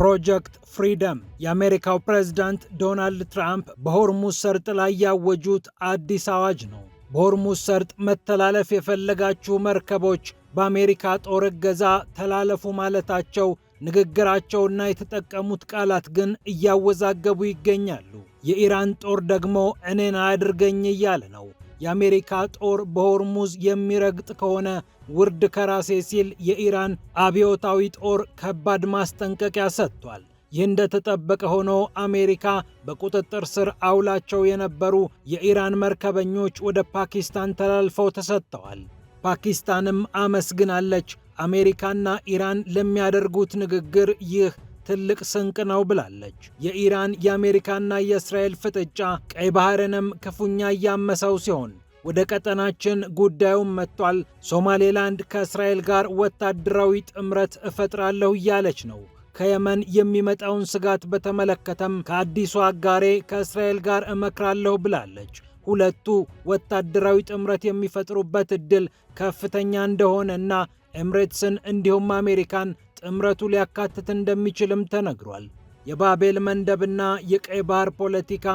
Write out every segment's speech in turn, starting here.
ፕሮጀክት ፍሪደም የአሜሪካው ፕሬዝዳንት ዶናልድ ትራምፕ በሆርሙዝ ሰርጥ ላይ ያወጁት አዲስ አዋጅ ነው። በሆርሙዝ ሰርጥ መተላለፍ የፈለጋችሁ መርከቦች በአሜሪካ ጦር እገዛ ተላለፉ ማለታቸው ንግግራቸውና የተጠቀሙት ቃላት ግን እያወዛገቡ ይገኛሉ። የኢራን ጦር ደግሞ እኔን አያድርገኝ እያለ ነው። የአሜሪካ ጦር በሆርሙዝ የሚረግጥ ከሆነ ውርድ ከራሴ ሲል የኢራን አብዮታዊ ጦር ከባድ ማስጠንቀቂያ ሰጥቷል። ይህ እንደተጠበቀ ሆኖ አሜሪካ በቁጥጥር ስር አውላቸው የነበሩ የኢራን መርከበኞች ወደ ፓኪስታን ተላልፈው ተሰጥተዋል። ፓኪስታንም አመስግናለች። አሜሪካና ኢራን ለሚያደርጉት ንግግር ይህ ትልቅ ስንቅ ነው ብላለች። የኢራን የአሜሪካና የእስራኤል ፍጥጫ ቀይ ባህርንም ክፉኛ እያመሰው ሲሆን ወደ ቀጠናችን ጉዳዩም መጥቷል። ሶማሌላንድ ከእስራኤል ጋር ወታደራዊ ጥምረት እፈጥራለሁ እያለች ነው። ከየመን የሚመጣውን ስጋት በተመለከተም ከአዲሱ አጋሬ ከእስራኤል ጋር እመክራለሁ ብላለች። ሁለቱ ወታደራዊ ጥምረት የሚፈጥሩበት ዕድል ከፍተኛ እንደሆነና ኤምሬትስን እንዲሁም አሜሪካን ጥምረቱ ሊያካትት እንደሚችልም ተነግሯል። የባቤል መንደብና የቀይ ባህር ፖለቲካ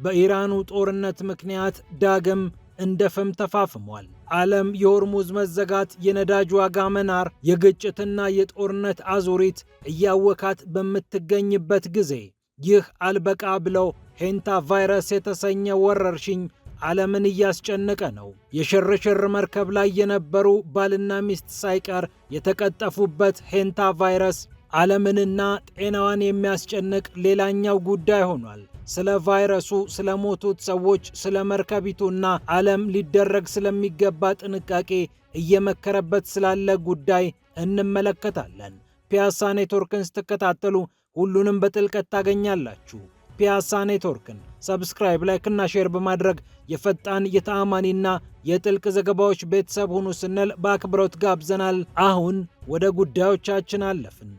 በኢራኑ ጦርነት ምክንያት ዳግም እንደ ፍም ተፋፍሟል። ዓለም የሆርሙዝ መዘጋት፣ የነዳጅ ዋጋ መናር፣ የግጭትና የጦርነት አዙሪት እያወካት በምትገኝበት ጊዜ ይህ አልበቃ ብለው ሄንታ ቫይረስ የተሰኘ ወረርሽኝ ዓለምን እያስጨነቀ ነው። የሽርሽር መርከብ ላይ የነበሩ ባልና ሚስት ሳይቀር የተቀጠፉበት ሄንታ ቫይረስ ዓለምንና ጤናዋን የሚያስጨንቅ ሌላኛው ጉዳይ ሆኗል። ስለ ቫይረሱ፣ ስለ ሞቱት ሰዎች፣ ስለ መርከቢቱና ዓለም ሊደረግ ስለሚገባ ጥንቃቄ እየመከረበት ስላለ ጉዳይ እንመለከታለን። ፒያሳ ኔትወርክን ስትከታተሉ ሁሉንም በጥልቀት ታገኛላችሁ። ፒያሳ ኔትወርክን ሰብስክራይብ፣ ላይክ እና ሼር በማድረግ የፈጣን የተአማኒና የጥልቅ ዘገባዎች ቤተሰብ ሁኑ ስንል በአክብሮት ጋብዘናል። አሁን ወደ ጉዳዮቻችን አለፍን።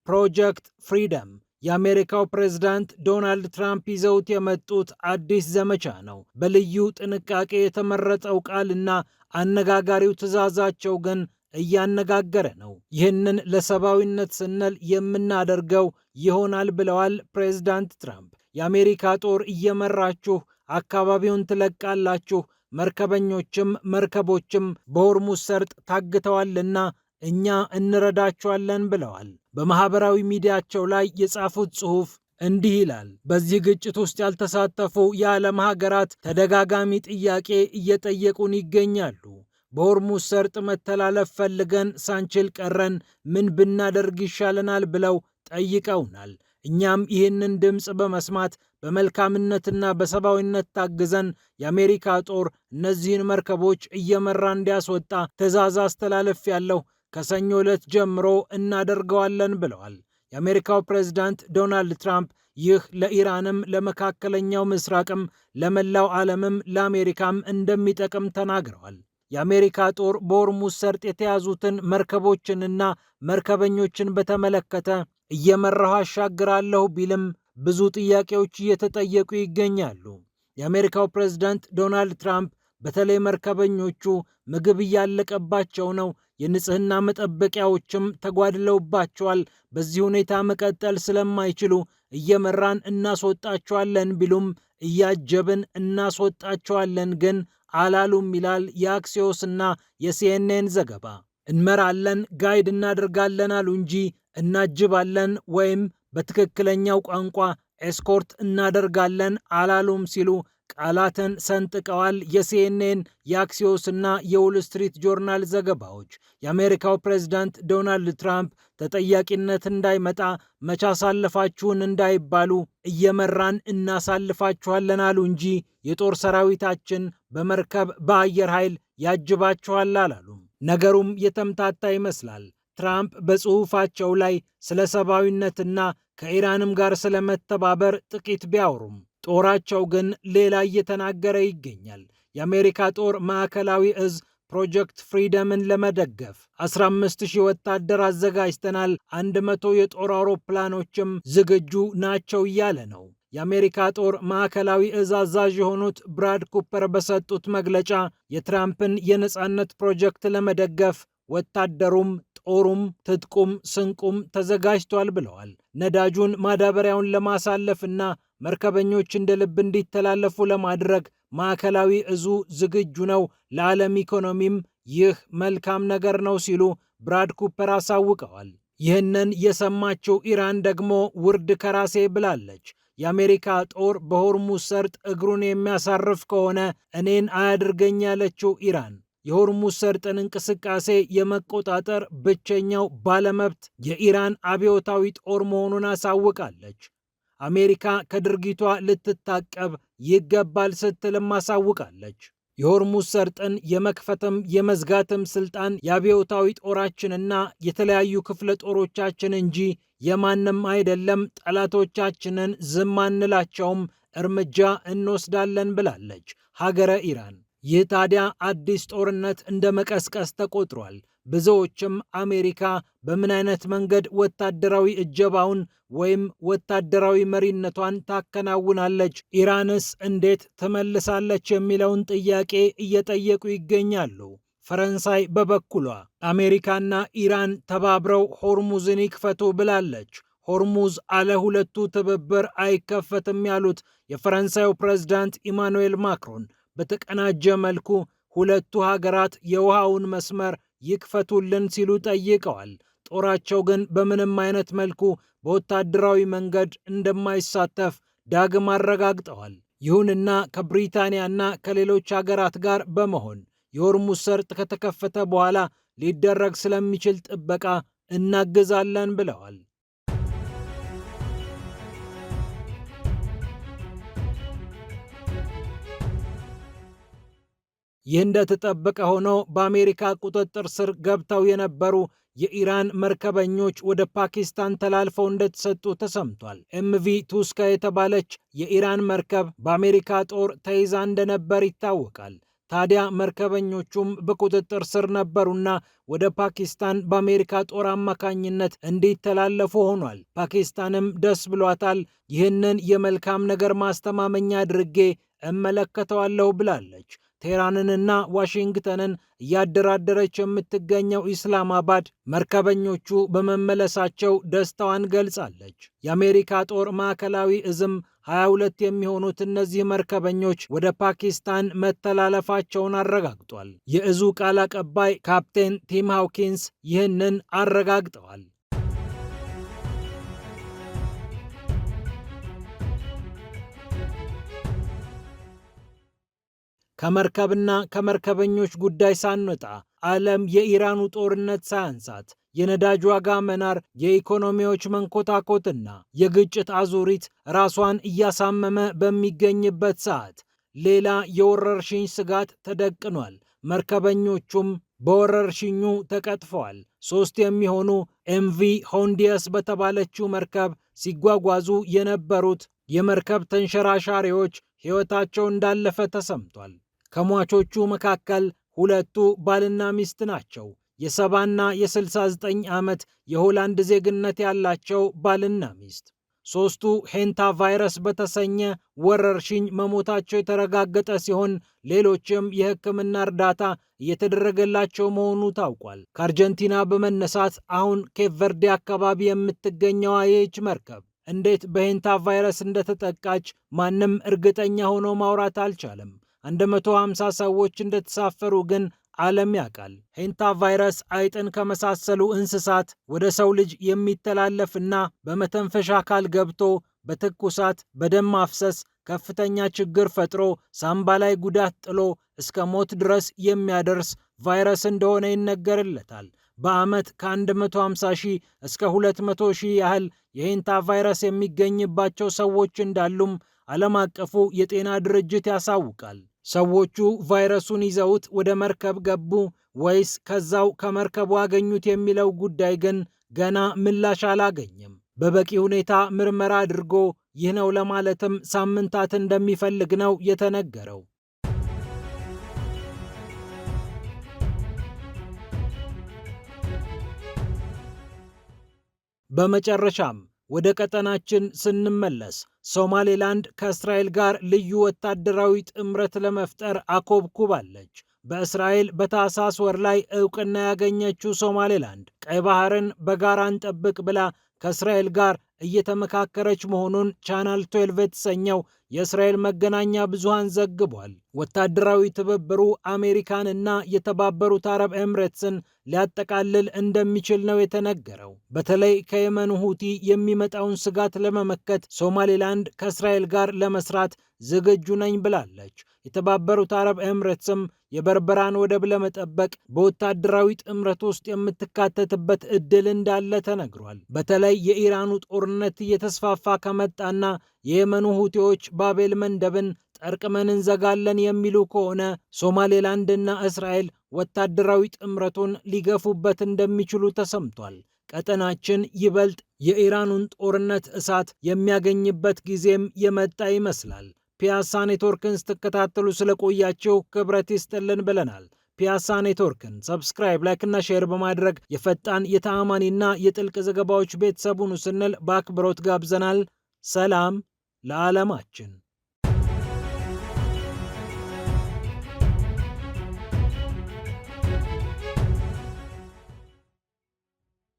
ፕሮጀክት ፍሪደም የአሜሪካው ፕሬዝዳንት ዶናልድ ትራምፕ ይዘውት የመጡት አዲስ ዘመቻ ነው። በልዩ ጥንቃቄ የተመረጠው ቃልና አነጋጋሪው ትዕዛዛቸው ግን እያነጋገረ ነው። ይህንን ለሰብአዊነት ስንል የምናደርገው ይሆናል ብለዋል ፕሬዝዳንት ትራምፕ። የአሜሪካ ጦር እየመራችሁ አካባቢውን ትለቃላችሁ፣ መርከበኞችም መርከቦችም በሆርሙዝ ሰርጥ ታግተዋልና እኛ እንረዳቸዋለን ብለዋል። በማህበራዊ ሚዲያቸው ላይ የጻፉት ጽሑፍ እንዲህ ይላል። በዚህ ግጭት ውስጥ ያልተሳተፉ የዓለም ሀገራት ተደጋጋሚ ጥያቄ እየጠየቁን ይገኛሉ። በሆርሙዝ ሰርጥ መተላለፍ ፈልገን ሳንችል ቀረን፣ ምን ብናደርግ ይሻለናል ብለው ጠይቀውናል። እኛም ይህንን ድምፅ በመስማት በመልካምነትና በሰብአዊነት ታግዘን የአሜሪካ ጦር እነዚህን መርከቦች እየመራ እንዲያስወጣ ትዕዛዝ አስተላለፊያለሁ። ከሰኞ ዕለት ጀምሮ እናደርገዋለን ብለዋል። የአሜሪካው ፕሬዝዳንት ዶናልድ ትራምፕ ይህ ለኢራንም ለመካከለኛው ምስራቅም ለመላው ዓለምም ለአሜሪካም እንደሚጠቅም ተናግረዋል። የአሜሪካ ጦር በሆርሙዝ ሰርጥ የተያዙትን መርከቦችንና መርከበኞችን በተመለከተ እየመራሁ አሻግራለሁ ቢልም ብዙ ጥያቄዎች እየተጠየቁ ይገኛሉ። የአሜሪካው ፕሬዝዳንት ዶናልድ ትራምፕ በተለይ መርከበኞቹ ምግብ እያለቀባቸው ነው፣ የንጽህና መጠበቂያዎችም ተጓድለውባቸዋል፣ በዚህ ሁኔታ መቀጠል ስለማይችሉ እየመራን እናስወጣቸዋለን ቢሉም እያጀብን እናስወጣቸዋለን ግን አላሉም ይላል የአክሲዮስ እና የሲኤንኤን ዘገባ። እንመራለን፣ ጋይድ እናደርጋለን አሉ እንጂ እናጅባለን ወይም በትክክለኛው ቋንቋ ኤስኮርት እናደርጋለን አላሉም ሲሉ ቃላትን ሰንጥቀዋል። የሲኤንኤን የአክሲዮስ እና የዎል ስትሪት ጆርናል ዘገባዎች የአሜሪካው ፕሬዝዳንት ዶናልድ ትራምፕ ተጠያቂነት እንዳይመጣ መቼ አሳልፋችሁን እንዳይባሉ እየመራን እናሳልፋችኋለን አሉ እንጂ የጦር ሰራዊታችን በመርከብ በአየር ኃይል ያጅባችኋል አላሉም። ነገሩም የተምታታ ይመስላል። ትራምፕ በጽሑፋቸው ላይ ስለ ሰብአዊነትና ከኢራንም ጋር ስለመተባበር ጥቂት ቢያወሩም ጦራቸው ግን ሌላ እየተናገረ ይገኛል። የአሜሪካ ጦር ማዕከላዊ እዝ ፕሮጀክት ፍሪደምን ለመደገፍ 15,000 ወታደር አዘጋጅተናል፣ 100 የጦር አውሮፕላኖችም ዝግጁ ናቸው እያለ ነው። የአሜሪካ ጦር ማዕከላዊ እዝ አዛዥ የሆኑት ብራድ ኩፐር በሰጡት መግለጫ የትራምፕን የነጻነት ፕሮጀክት ለመደገፍ ወታደሩም ጦሩም ትጥቁም ስንቁም ተዘጋጅቷል ብለዋል። ነዳጁን ማዳበሪያውን ለማሳለፍና መርከበኞች እንደ ልብ እንዲተላለፉ ለማድረግ ማዕከላዊ እዙ ዝግጁ ነው፣ ለዓለም ኢኮኖሚም ይህ መልካም ነገር ነው ሲሉ ብራድ ኩፐር አሳውቀዋል። ይህንን የሰማችው ኢራን ደግሞ ውርድ ከራሴ ብላለች። የአሜሪካ ጦር በሆርሙዝ ሰርጥ እግሩን የሚያሳርፍ ከሆነ እኔን አያድርገኝ ያለችው ኢራን የሆርሙዝ ሰርጥን እንቅስቃሴ የመቆጣጠር ብቸኛው ባለመብት የኢራን አብዮታዊ ጦር መሆኑን አሳውቃለች። አሜሪካ ከድርጊቷ ልትታቀብ ይገባል ስትልም አሳውቃለች። የሆርሙዝ ሰርጥን የመክፈትም የመዝጋትም ስልጣን የአብዮታዊ ጦራችንና የተለያዩ ክፍለ ጦሮቻችን እንጂ የማንም አይደለም። ጠላቶቻችንን ዝም አንላቸውም፣ እርምጃ እንወስዳለን ብላለች ሀገረ ኢራን። ይህ ታዲያ አዲስ ጦርነት እንደ መቀስቀስ ተቆጥሯል። ብዙዎችም አሜሪካ በምን አይነት መንገድ ወታደራዊ እጀባውን ወይም ወታደራዊ መሪነቷን ታከናውናለች፣ ኢራንስ እንዴት ትመልሳለች የሚለውን ጥያቄ እየጠየቁ ይገኛሉ። ፈረንሳይ በበኩሏ አሜሪካና ኢራን ተባብረው ሆርሙዝን ይክፈቱ ብላለች። ሆርሙዝ አለ ሁለቱ ትብብር አይከፈትም ያሉት የፈረንሳዩ ፕሬዝዳንት ኢማኑኤል ማክሮን በተቀናጀ መልኩ ሁለቱ ሀገራት የውሃውን መስመር ይክፈቱልን ሲሉ ጠይቀዋል። ጦራቸው ግን በምንም አይነት መልኩ በወታደራዊ መንገድ እንደማይሳተፍ ዳግም አረጋግጠዋል። ይሁንና ከብሪታንያና ከሌሎች ሀገራት ጋር በመሆን የሆርሙዝ ሰርጥ ከተከፈተ በኋላ ሊደረግ ስለሚችል ጥበቃ እናግዛለን ብለዋል። ይህ እንደተጠበቀ ሆኖ በአሜሪካ ቁጥጥር ስር ገብተው የነበሩ የኢራን መርከበኞች ወደ ፓኪስታን ተላልፈው እንደተሰጡ ተሰምቷል። ኤምቪ ቱስካ የተባለች የኢራን መርከብ በአሜሪካ ጦር ተይዛ እንደነበር ይታወቃል። ታዲያ መርከበኞቹም በቁጥጥር ስር ነበሩና ወደ ፓኪስታን በአሜሪካ ጦር አማካኝነት እንዲተላለፉ ሆኗል። ፓኪስታንም ደስ ብሏታል። ይህንን የመልካም ነገር ማስተማመኛ አድርጌ እመለከተዋለሁ ብላለች። ቴህራንንና ዋሽንግተንን እያደራደረች የምትገኘው ኢስላማባድ መርከበኞቹ በመመለሳቸው ደስታዋን ገልጻለች። የአሜሪካ ጦር ማዕከላዊ እዝም 22 የሚሆኑት እነዚህ መርከበኞች ወደ ፓኪስታን መተላለፋቸውን አረጋግጧል። የእዙ ቃል አቀባይ ካፕቴን ቲም ሃውኪንስ ይህንን አረጋግጠዋል። ከመርከብና ከመርከበኞች ጉዳይ ሳንወጣ ዓለም የኢራኑ ጦርነት ሳያንሳት የነዳጅ ዋጋ መናር፣ የኢኮኖሚዎች መንኮታኮትና የግጭት አዙሪት ራሷን እያሳመመ በሚገኝበት ሰዓት ሌላ የወረርሽኝ ስጋት ተደቅኗል። መርከበኞቹም በወረርሽኙ ተቀጥፈዋል። 3 የሚሆኑ ኤምቪ ሆንዲየስ በተባለችው መርከብ ሲጓጓዙ የነበሩት የመርከብ ተንሸራሻሪዎች ሕይወታቸው እንዳለፈ ተሰምቷል። ከሟቾቹ መካከል 2ቱ ባልና ሚስት ናቸው። የ70ና የ69 ዓመት የሆላንድ ዜግነት ያላቸው ባልና ሚስት። 3ቱ ሄንታ ቫይረስ በተሰኘ ወረርሽኝ መሞታቸው የተረጋገጠ ሲሆን ሌሎችም የሕክምና እርዳታ እየተደረገላቸው መሆኑ ታውቋል። ከአርጀንቲና በመነሳት አሁን ኬፕ ቨርዴ አካባቢ የምትገኘዋ ይህች መርከብ እንዴት በሄንታ ቫይረስ እንደተጠቃች ማንም እርግጠኛ ሆኖ ማውራት አልቻለም። 150 ሰዎች እንደተሳፈሩ ግን ዓለም ያውቃል። ሄንታ ቫይረስ አይጥን ከመሳሰሉ እንስሳት ወደ ሰው ልጅ የሚተላለፍና በመተንፈሻ አካል ገብቶ በትኩሳት በደም ማፍሰስ ከፍተኛ ችግር ፈጥሮ ሳምባ ላይ ጉዳት ጥሎ እስከ ሞት ድረስ የሚያደርስ ቫይረስ እንደሆነ ይነገርለታል። በዓመት ከ150 ሺህ እስከ 200 ሺህ ያህል የሄንታ ቫይረስ የሚገኝባቸው ሰዎች እንዳሉም ዓለም አቀፉ የጤና ድርጅት ያሳውቃል። ሰዎቹ ቫይረሱን ይዘውት ወደ መርከብ ገቡ ወይስ ከዛው ከመርከቡ አገኙት የሚለው ጉዳይ ግን ገና ምላሽ አላገኘም። በበቂ ሁኔታ ምርመራ አድርጎ ይህ ነው ለማለትም ሳምንታት እንደሚፈልግ ነው የተነገረው። በመጨረሻም ወደ ቀጠናችን ስንመለስ ሶማሌላንድ ከእስራኤል ጋር ልዩ ወታደራዊ ጥምረት ለመፍጠር አኮብኩባለች። በእስራኤል በታህሳስ ወር ላይ ዕውቅና ያገኘችው ሶማሌላንድ ቀይ ባህርን በጋራ እንጠብቅ ብላ ከእስራኤል ጋር እየተመካከረች መሆኑን ቻናል 12 የተሰኘው የእስራኤል መገናኛ ብዙሃን ዘግቧል። ወታደራዊ ትብብሩ አሜሪካን እና የተባበሩት አረብ ኤምሬትስን ሊያጠቃልል እንደሚችል ነው የተነገረው። በተለይ ከየመን ሁቲ የሚመጣውን ስጋት ለመመከት ሶማሌላንድ ከእስራኤል ጋር ለመስራት ዝግጁ ነኝ ብላለች። የተባበሩት አረብ ኤምሬትስም የበርበራን ወደብ ለመጠበቅ በወታደራዊ ጥምረት ውስጥ የምትካተትበት እድል እንዳለ ተነግሯል። በተለይ የኢራኑ ጦርነት እየተስፋፋ ከመጣና የየመኑ ሁቲዎች ባቤል መንደብን ጠርቅመን እንዘጋለን የሚሉ ከሆነ ሶማሌላንድና እስራኤል ወታደራዊ ጥምረቱን ሊገፉበት እንደሚችሉ ተሰምቷል። ቀጠናችን ይበልጥ የኢራኑን ጦርነት እሳት የሚያገኝበት ጊዜም የመጣ ይመስላል። ፒያሳ ኔትወርክን ስትከታተሉ ስለቆያችሁ ክብረት ይስጥልን ብለናል። ፒያሳ ኔትወርክን ሰብስክራይብ፣ ላይክ እና ሼር በማድረግ የፈጣን የተአማኒና የጥልቅ ዘገባዎች ቤተሰቡን ስንል በአክብሮት ጋብዘናል። ሰላም ለዓለማችን።